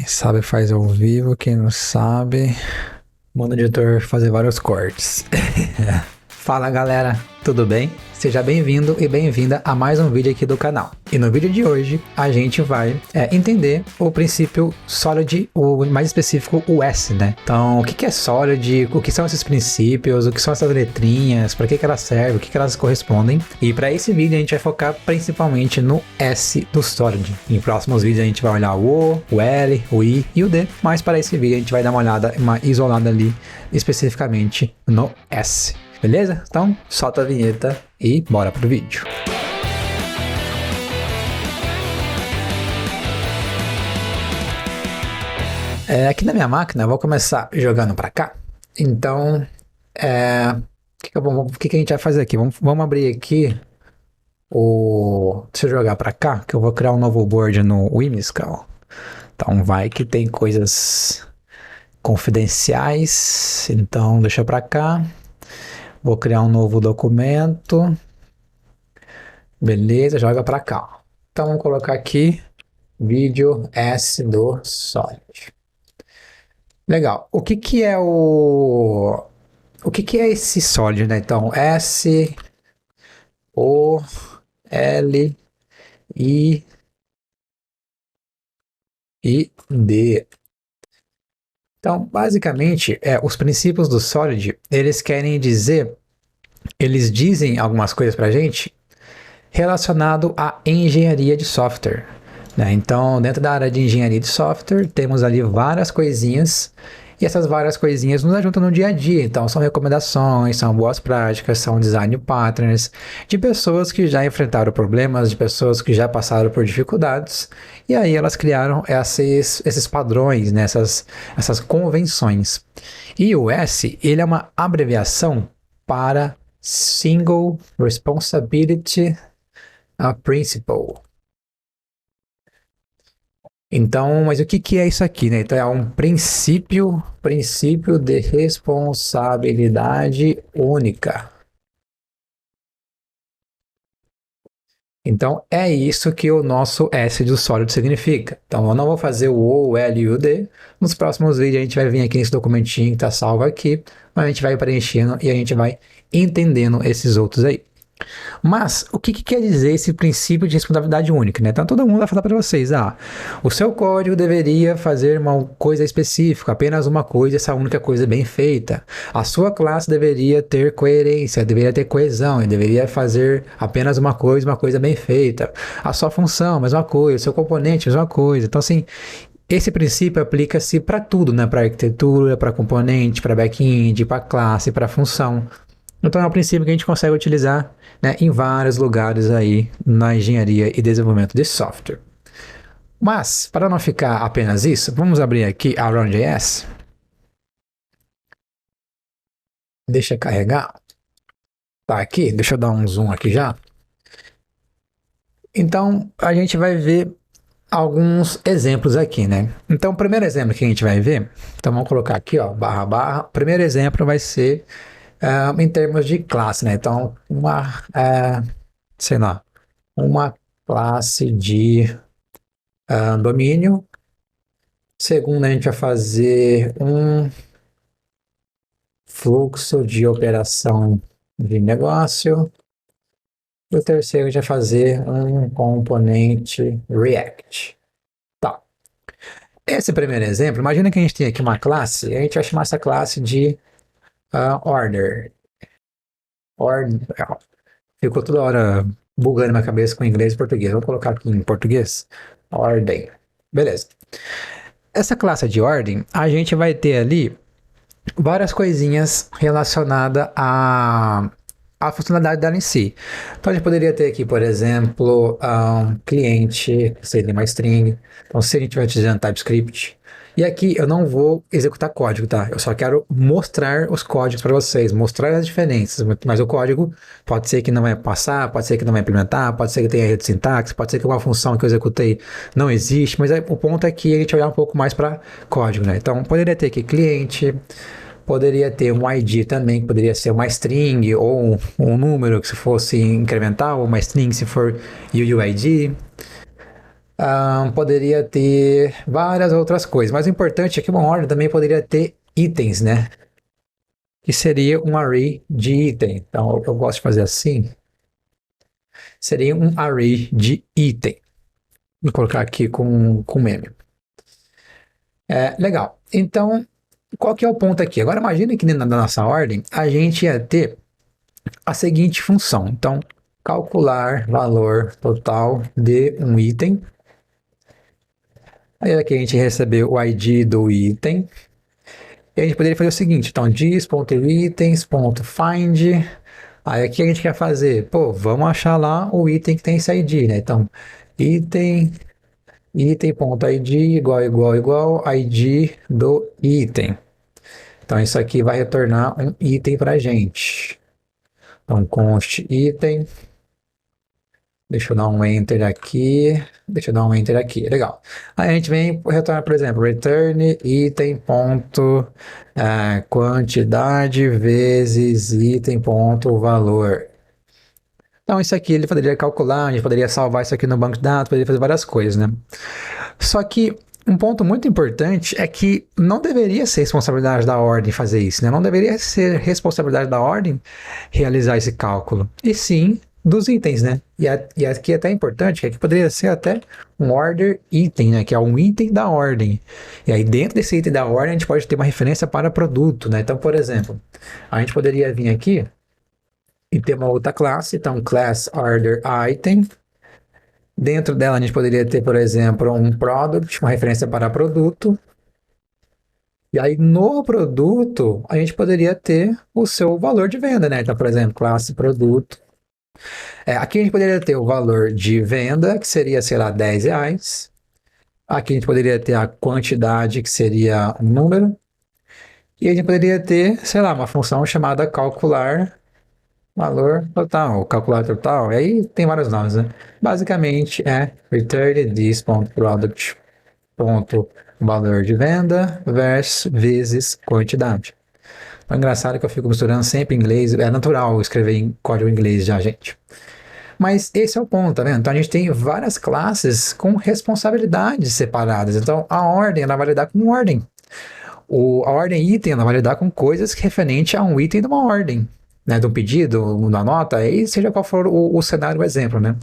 sabe faz ao vivo, quem não sabe, manda o editor fazer vários cortes. Fala galera, tudo bem? Seja bem-vindo e bem-vinda a mais um vídeo aqui do canal. E no vídeo de hoje a gente vai entender o princípio Solid, o mais específico o S, né? Então, o que é Solid, o que são esses princípios, o que são essas letrinhas, para que elas servem, o que elas correspondem. E para esse vídeo a gente vai focar principalmente no S do Solid. Em próximos vídeos a gente vai olhar o O, o L, o I e o D, mas para esse vídeo a gente vai dar uma olhada, uma isolada ali especificamente no S. Beleza? Então, solta a vinheta e bora pro vídeo. Aqui na minha máquina, eu vou começar jogando para cá. Então, o que a gente vai fazer aqui? Vamos abrir aqui o... Deixa eu jogar para cá, que eu vou criar um novo board no Whimsical. Então, vai que tem coisas confidenciais. Então, deixa para cá. Vou criar um novo documento. Beleza, joga para cá. Então, vamos colocar aqui vídeo S do Solid. Legal. O que é esse Solid, né? Então, S, O, L, I e D. Então, basicamente, os princípios do Solid, eles dizem algumas coisas pra gente relacionado à engenharia de software, né? Então, dentro da área de engenharia de software, temos ali várias coisinhas, e essas várias coisinhas nos ajudam no dia a dia. Então, são recomendações, são boas práticas, são design patterns de pessoas que já enfrentaram problemas, de pessoas que já passaram por dificuldades, e aí elas criaram esses padrões, né? essas convenções. E o S, ele é uma abreviação para Single Responsibility Principle. Então, mas o que é isso aqui, né? Então, é um princípio de responsabilidade única. Então, é isso que o nosso S do Solid significa. Então, eu não vou fazer o O, o L e o D. Nos próximos vídeos, a gente vai vir aqui nesse documentinho que está salvo aqui, mas a gente vai preenchendo e a gente vai entendendo esses outros aí. Mas, o que quer dizer esse princípio de responsabilidade única, né? Então, todo mundo vai falar para vocês, o seu código deveria fazer uma coisa específica, apenas uma coisa, essa única coisa bem feita. A sua classe deveria ter coerência, deveria ter coesão, e deveria fazer apenas uma coisa bem feita. A sua função, mesma coisa, o seu componente, mesma coisa. Então, assim, esse princípio aplica-se para tudo, né? Para arquitetura, para componente, para back-end, para classe, para função. Então é um princípio que a gente consegue utilizar, né, em vários lugares aí na engenharia e desenvolvimento de software. Mas, para não ficar apenas isso, vamos abrir aqui a Run.js. Deixa carregar. Tá aqui, deixa eu dar um zoom aqui já. Então, a gente vai ver alguns exemplos aqui, né? Então, o primeiro exemplo que a gente vai ver, então vamos colocar aqui, ó, //. O primeiro exemplo vai ser em termos de classe, né? Então, uma classe de domínio. Segundo, a gente vai fazer um fluxo de operação de negócio. E o terceiro, a gente vai fazer um componente React. Tá. Esse primeiro exemplo, imagina que a gente tem aqui uma classe, e a gente vai chamar essa classe de order. Ficou toda hora bugando minha cabeça com inglês e português. Vou colocar aqui em português. Ordem. Beleza. Essa classe de ordem, a gente vai ter ali várias coisinhas relacionadas à funcionalidade dela em si. Então, a gente poderia ter aqui, por exemplo, um cliente, seria uma string. Então, se a gente estiver utilizando TypeScript, e aqui eu não vou executar código, tá? Eu só quero mostrar os códigos para vocês, mostrar as diferenças. Mas o código pode ser que não vai passar, pode ser que não vai implementar, pode ser que tenha erro de sintaxe, pode ser que uma função que eu executei não existe, mas o ponto é que a gente vai olhar um pouco mais para código, né? Então, poderia ter aqui cliente, poderia ter um ID também, que poderia ser uma string ou um número que se fosse incremental, ou uma string se for UUID. Poderia ter várias outras coisas, mas o importante é que uma ordem também poderia ter itens, né? Que seria um array de item. Então, eu gosto de fazer assim. Seria um array de item. Vou colocar aqui com meme. Legal. Então, qual que é o ponto aqui? Agora, imagine que dentro da nossa ordem, a gente ia ter a seguinte função. Então, calcular valor total de um item. Aí aqui a gente recebeu o ID do item. E a gente poderia fazer o seguinte, então dis.itens.find. Aí aqui a gente quer fazer, pô, vamos achar lá o item que tem esse ID, né? Então, item.id igual ID do item. Então, isso aqui vai retornar um item para a gente. Então, const item. Deixa eu dar um enter aqui. Legal. Aí a gente vem retornar, por exemplo, return item ponto quantidade vezes item ponto valor. Então isso aqui ele poderia calcular, a gente poderia salvar isso aqui no banco de dados, poderia fazer várias coisas, né? Só que um ponto muito importante é que não deveria ser responsabilidade da ordem fazer isso, né? Não deveria ser responsabilidade da ordem realizar esse cálculo. E sim dos itens, né? E aqui é até importante, que aqui poderia ser até um order item, né? Que é um item da ordem. E aí dentro desse item da ordem a gente pode ter uma referência para produto, né? Então, por exemplo, a gente poderia vir aqui e ter uma outra classe, então class order item. Dentro dela a gente poderia ter, por exemplo, um product, uma referência para produto. E aí no produto a gente poderia ter o seu valor de venda, né? Então, por exemplo, classe produto. Aqui a gente poderia ter o valor de venda, que seria, sei lá, R$10. Aqui a gente poderia ter a quantidade, que seria um número. E a gente poderia ter, sei lá, uma função chamada calcular valor total, calcular total. E aí tem vários nomes, né? Basicamente é return this.product valor de venda versus vezes quantidade. É engraçado que eu fico misturando sempre inglês, é natural escrever em código inglês já, gente. Mas esse é o ponto, tá vendo? Então a gente tem várias classes com responsabilidades separadas. Então a ordem ela vai lidar com ordem. A ordem item ela vai lidar com coisas referente a um item de uma ordem, né? De um pedido, uma nota, aí seja qual for o cenário, o exemplo, né?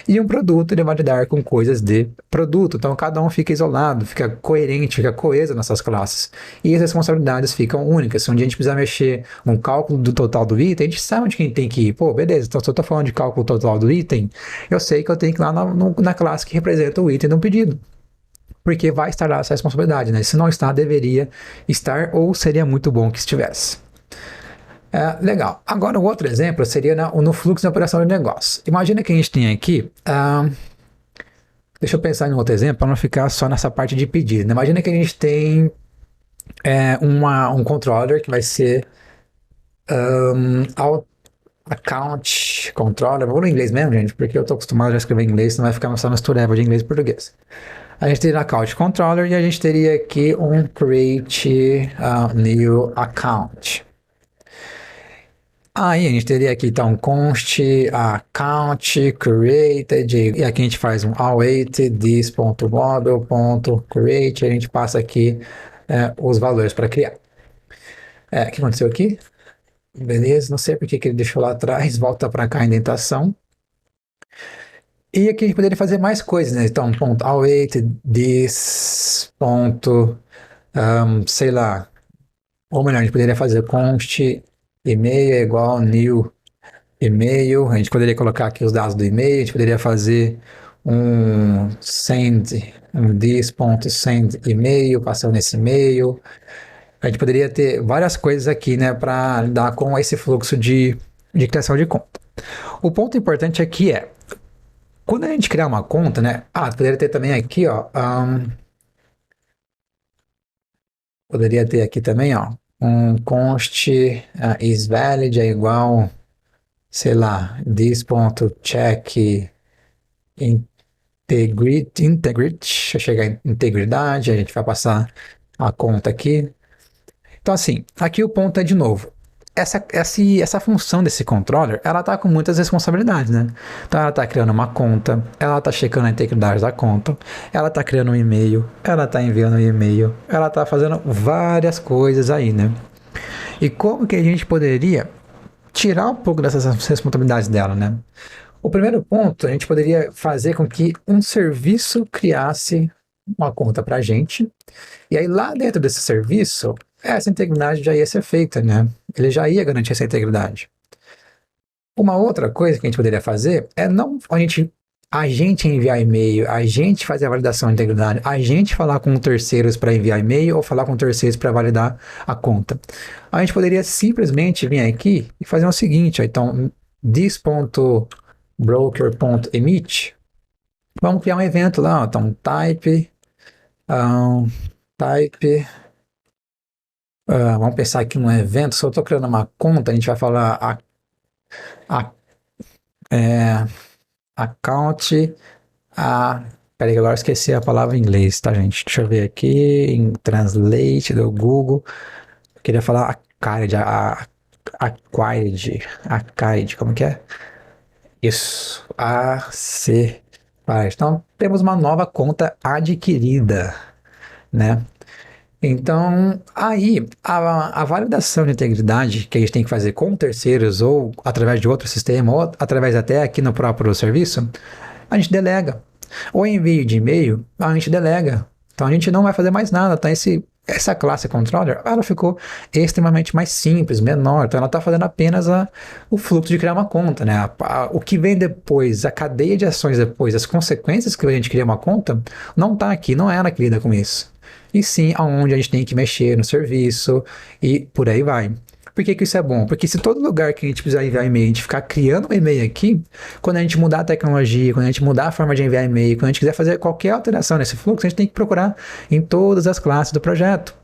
E um produto ele vai lidar com coisas de produto. Então cada um fica isolado, fica coerente, fica coeso nessas classes. E as responsabilidades ficam únicas. Se um dia a gente precisar mexer no cálculo do total do item, a gente sabe onde que a gente tem que ir. Pô, beleza, então se eu estou falando de cálculo total do item, eu sei que eu tenho que ir lá na classe que representa o item de um pedido. Porque vai estar lá essa responsabilidade, né? Se não está, deveria estar ou seria muito bom que estivesse. Legal. Agora, o outro exemplo seria no fluxo de operação de negócio. Imagina que a gente tem aqui. Deixa eu pensar em um outro exemplo para não ficar só nessa parte de pedido. Imagina que a gente tem um controller que vai ser account controller. Vou no inglês mesmo, gente, porque eu estou acostumado a escrever em inglês, não vai ficar só mistureba de inglês e português. A gente teria account controller e a gente teria aqui um create new account. Aí a gente teria aqui então const account created e aqui a gente faz um await this.model.create, a gente passa aqui os valores para criar. O que aconteceu aqui? Beleza, não sei porque que ele deixou lá atrás, volta para cá a indentação. E aqui a gente poderia fazer mais coisas, né? Então, ponto await this ponto, sei lá, ou melhor, a gente poderia fazer const e-mail é igual new e-mail, a gente poderia colocar aqui os dados do e-mail, a gente poderia fazer um this.send e-mail, passando nesse e-mail. A gente poderia ter várias coisas aqui, né, para lidar com esse fluxo de criação de conta. O ponto importante aqui quando a gente criar uma conta, né, poderia ter também aqui, ó, poderia ter aqui também, ó, um const isValid é igual, sei lá, this.check integrity, deixa eu chegar em integridade, a gente vai passar a conta aqui. Então assim, aqui o ponto é de novo, essa função desse controller, ela tá com muitas responsabilidades, né? Então ela tá criando uma conta, ela tá checando a integridade da conta, ela tá criando um e-mail, ela tá enviando um e-mail, ela tá fazendo várias coisas aí, né? E como que a gente poderia tirar um pouco dessas responsabilidades dela, né? O primeiro ponto, a gente poderia fazer com que um serviço criasse uma conta para a gente, e aí lá dentro desse serviço, essa integridade já ia ser feita, né? Ele já ia garantir essa integridade. Uma outra coisa que a gente poderia fazer é não a gente enviar e-mail, a gente fazer a validação de integridade, a gente falar com terceiros para enviar e-mail ou falar com terceiros para validar a conta. A gente poderia simplesmente vir aqui e fazer o seguinte, ó, então, this.broker.emit, vamos criar um evento lá, ó, então type, vamos pensar aqui num evento, se eu estou criando uma conta, a gente vai falar account, peraí que agora eu esqueci a palavra em inglês, tá, gente? Deixa eu ver aqui, em Translate do Google, eu queria falar acquired, como que é? Isso, então, temos uma nova conta adquirida, né? Então, aí, a validação de integridade que a gente tem que fazer com terceiros ou através de outro sistema ou através até aqui no próprio serviço, a gente delega. O envio de e-mail, a gente delega. Então, a gente não vai fazer mais nada. Então, essa classe controller, ela ficou extremamente mais simples, menor. Então, ela está fazendo apenas o fluxo de criar uma conta, né? O que vem depois, a cadeia de ações depois, as consequências que a gente cria uma conta, não está aqui, não é ela que lida com isso. E sim aonde a gente tem que mexer no serviço e por aí vai. Por que isso é bom? Porque se todo lugar que a gente precisar enviar e-mail, a gente ficar criando um e-mail aqui, quando a gente mudar a tecnologia, quando a gente mudar a forma de enviar e-mail, quando a gente quiser fazer qualquer alteração nesse fluxo, a gente tem que procurar em todas as classes do projeto.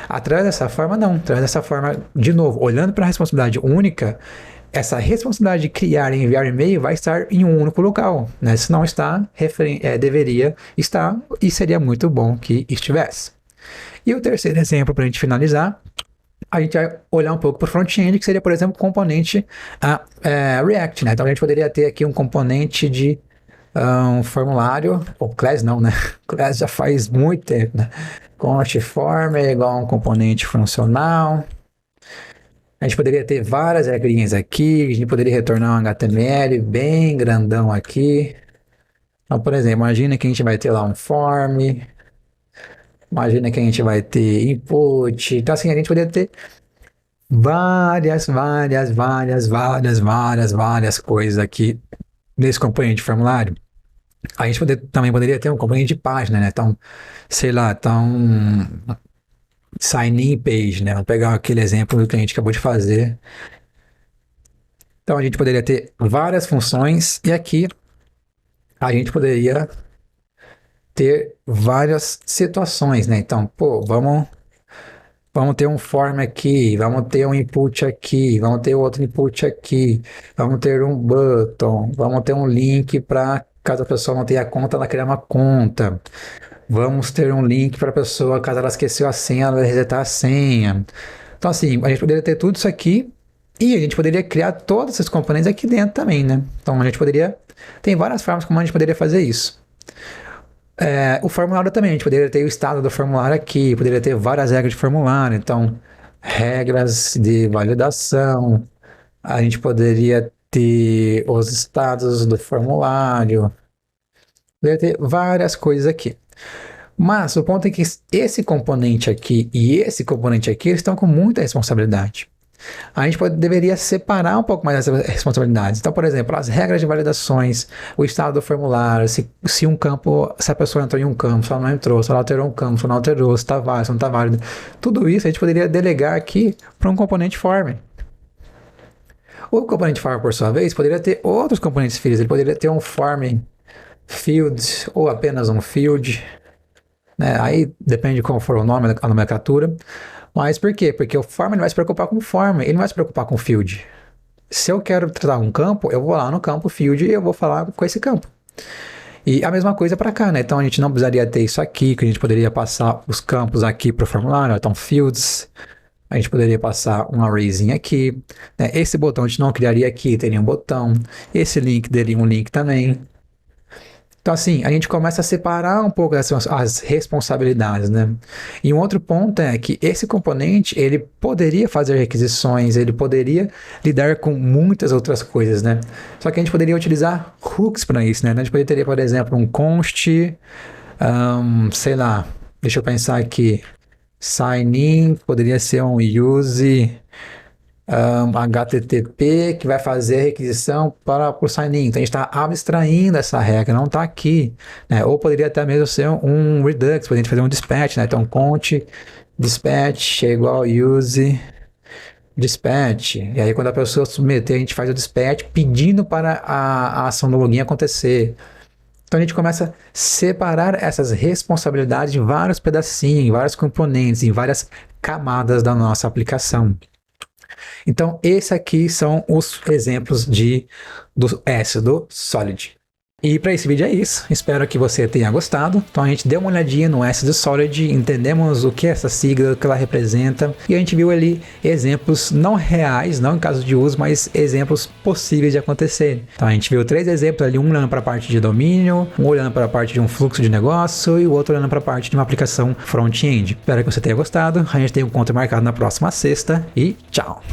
Através dessa forma, não. Através dessa forma, de novo, olhando para a responsabilidade única, essa responsabilidade de criar e enviar e-mail vai estar em um único local, né? Se não está, deveria estar e seria muito bom que estivesse. E o terceiro exemplo, para a gente finalizar, a gente vai olhar um pouco para o front-end, que seria, por exemplo, o componente React, né? Então a gente poderia ter aqui um componente de um formulário, ou class não, né? Class já faz muito tempo, né? Const form é igual a um componente funcional. A gente poderia ter várias regrinhas aqui, a gente poderia retornar um HTML bem grandão aqui. Então, por exemplo, imagina que a gente vai ter lá um form, imagina que a gente vai ter input. Então, assim, a gente poderia ter várias coisas aqui nesse componente de formulário. A gente também poderia ter um componente de página, né? Então, sei lá, sign-in page, né? Vamos pegar aquele exemplo que a gente acabou de fazer. Então, a gente poderia ter várias funções e aqui a gente poderia ter várias situações, né? Então, pô, vamos ter um form aqui, vamos ter um input aqui, vamos ter outro input aqui, vamos ter um button, vamos ter um link para caso a pessoa não tenha conta, ela criar uma conta. Vamos ter um link para a pessoa, caso ela esqueceu a senha, ela resetar a senha. Então, assim, a gente poderia ter tudo isso aqui e a gente poderia criar todos esses componentes aqui dentro também, né? Então, a gente poderia... Tem várias formas como a gente poderia fazer isso. O formulário também, a gente poderia ter o estado do formulário aqui, poderia ter várias regras de formulário, então, regras de validação, a gente poderia ter os estados do formulário, poderia ter várias coisas aqui. Mas o ponto é que esse componente aqui e esse componente aqui, eles estão com muita responsabilidade. A gente deveria separar um pouco mais essas responsabilidades. Então, por exemplo, as regras de validações, o estado do formulário, se a pessoa entrou em um campo, se ela não entrou, se ela alterou um campo, se não alterou, se está válido, se não está válido. Tudo isso a gente poderia delegar aqui para um componente form. O componente form, por sua vez, poderia ter outros componentes filhos. Ele poderia ter um form field ou apenas um field. Né? Aí depende de como for o nome, a nomenclatura. Mas por quê? Porque o form ele vai se preocupar com o form, ele não vai se preocupar com o field. Se eu quero tratar um campo, eu vou lá no campo field e eu vou falar com esse campo. E a mesma coisa para cá, né? Então a gente não precisaria ter isso aqui, que a gente poderia passar os campos aqui para o formulário. Então fields, A gente poderia passar um arrayzinho aqui, né? Esse botão a gente não criaria aqui, teria um botão. Esse link teria um link também. Então, assim, a gente começa a separar um pouco as responsabilidades, né? E um outro ponto é que esse componente, ele poderia fazer requisições, ele poderia lidar com muitas outras coisas, né? Só que a gente poderia utilizar hooks para isso, né? A gente poderia ter, por exemplo, um const, sei lá, deixa eu pensar aqui, sign in, poderia ser um use HTTP que vai fazer a requisição para o sign-in. Então, a gente está abstraindo essa regra, não está aqui, né? Ou poderia até mesmo ser um Redux, para a gente fazer um dispatch, né? Então, const dispatch é igual use dispatch. E aí, quando a pessoa submeter, a gente faz o dispatch pedindo para a ação do login acontecer. Então, a gente começa a separar essas responsabilidades em vários pedacinhos, em vários componentes, em várias camadas da nossa aplicação. Então, esses aqui são os exemplos do S, do Solid. E para esse vídeo é isso. Espero que você tenha gostado. Então a gente deu uma olhadinha no S do Solid, entendemos o que é essa sigla, o que ela representa, e a gente viu ali exemplos não reais, não em caso de uso, mas exemplos possíveis de acontecer. Então a gente viu 3 exemplos ali, um olhando para a parte de domínio, um olhando para a parte de um fluxo de negócio e o outro olhando para a parte de uma aplicação front-end. Espero que você tenha gostado. A gente tem um encontro marcado na próxima sexta e tchau!